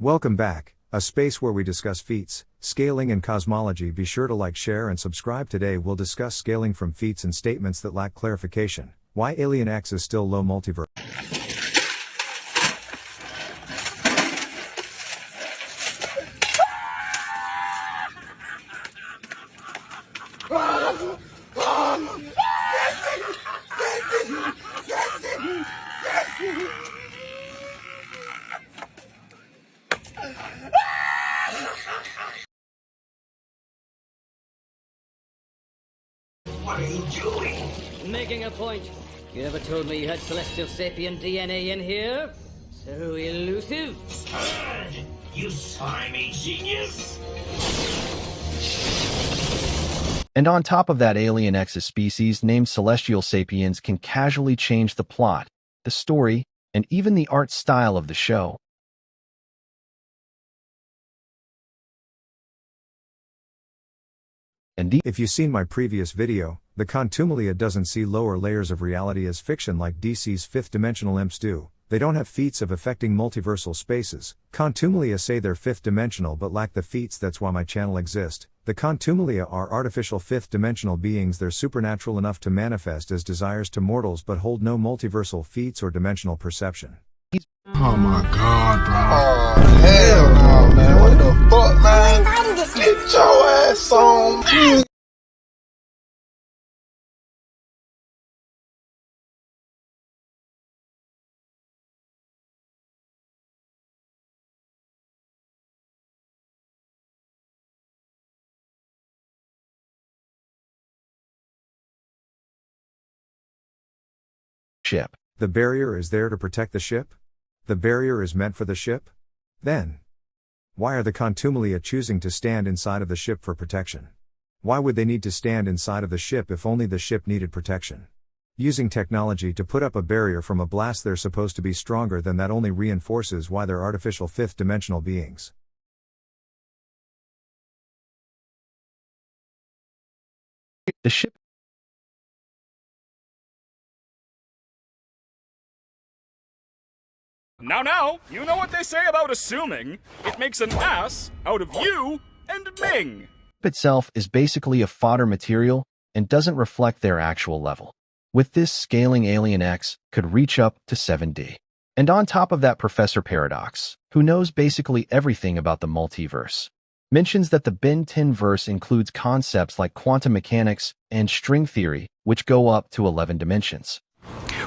Welcome back, a space where we discuss feats, scaling and cosmology. Be sure to like, share and subscribe. Today we'll discuss scaling from feats and statements that lack clarification. Why Alien X is still low multiverse. What are you doing? Making a point. You never told me you had celestial sapient DNA in here. So elusive. You slimy genius! And on top of that, Alien X's species named Celestial Sapiens can casually change the plot, the story, and even the art style of the show. If you've seen my previous video, the Contumalia doesn't see lower layers of reality as fiction like DC's fifth-dimensional imps do. They don't have feats of affecting multiversal spaces. Contumalia say they're fifth-dimensional but lack the feats. That's why my channel exists. The Contumalia are artificial fifth-dimensional beings. They're supernatural enough to manifest as desires to mortals but hold no multiversal feats or dimensional perception. Oh my god, bro. Oh, hell no, man. What the fuck, man? Get your ass on. Ship. The barrier is there to protect the ship? The barrier is meant for the ship? Then, why are the Contumalia choosing to stand inside of the ship for protection? Why would they need to stand inside of the ship if only the ship needed protection? Using technology to put up a barrier from a blast they're supposed to be stronger than that only reinforces why they're artificial fifth-dimensional beings. The ship. Now, you know what they say about assuming. It makes an ass out of you and Ming. Itself is basically a fodder material and doesn't reflect their actual level. With this scaling, Alien X could reach up to 7D. And on top of that, Professor Paradox, who knows basically everything about the multiverse, mentions that the Ben 10 verse includes concepts like quantum mechanics and string theory, which go up to 11 dimensions.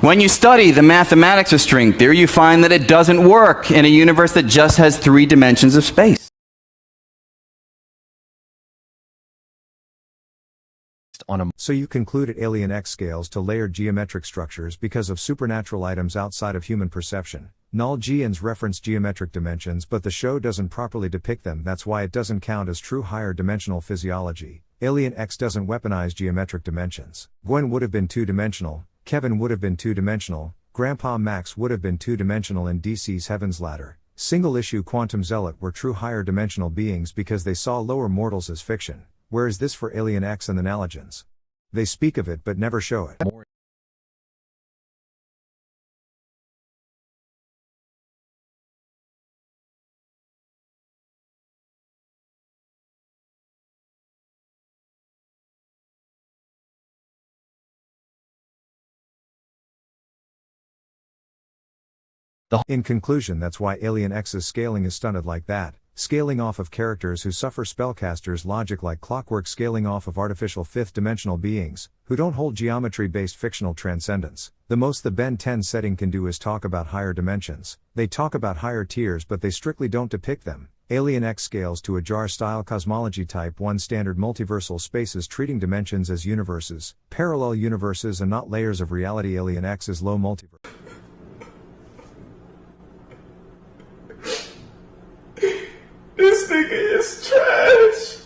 When you study the mathematics of string theory, you find that it doesn't work in a universe that just has 3 dimensions of space. So you concluded Alien X scales to layered geometric structures because of supernatural items outside of human perception. Null Geans reference geometric dimensions, but the show doesn't properly depict them. That's why it doesn't count as true higher dimensional physiology. Alien X doesn't weaponize geometric dimensions. Gwen would have been 2-dimensional. Kevin would have been 2-dimensional, Grandpa Max would have been 2-dimensional in DC's Heaven's Ladder. Single-issue Quantum Zealot were true higher-dimensional beings because they saw lower mortals as fiction. Where is this for Alien X and the Nalagens? They speak of it but never show it. In conclusion, that's why Alien X's scaling is stunted like that, scaling off of characters who suffer spellcasters' logic like clockwork, scaling off of artificial fifth-dimensional beings, who don't hold geometry-based fictional transcendence. The most the Ben 10 setting can do is talk about higher dimensions. They talk about higher tiers but they strictly don't depict them. Alien X scales to a jar-style cosmology type 1 standard multiversal spaces, treating dimensions as universes, parallel universes and not layers of reality. Alien X is low multiverse. This nigga is trash.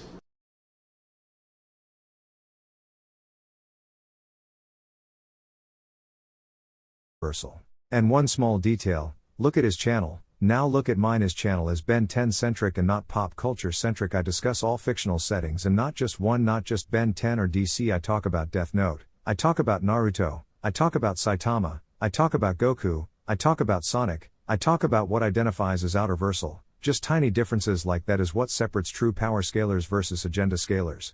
And one small detail, look at his channel. Now look at mine. His channel is Ben 10 centric and not pop culture centric. I discuss all fictional settings and not just one, not just Ben 10 or DC. I talk about Death Note, I talk about Naruto, I talk about Saitama, I talk about Goku, I talk about Sonic, I talk about what identifies as outerversal. Just tiny differences like that is what separates true power scalars versus agenda scalars.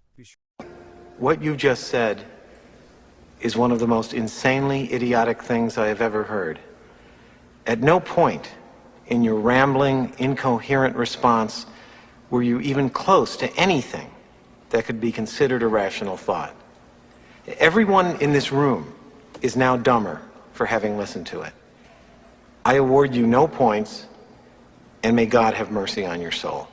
What you just said is one of the most insanely idiotic things I have ever heard. At no point in your rambling, incoherent response were you even close to anything that could be considered a rational thought. Everyone in this room is now dumber for having listened to it. I award you no points, and may God have mercy on your soul.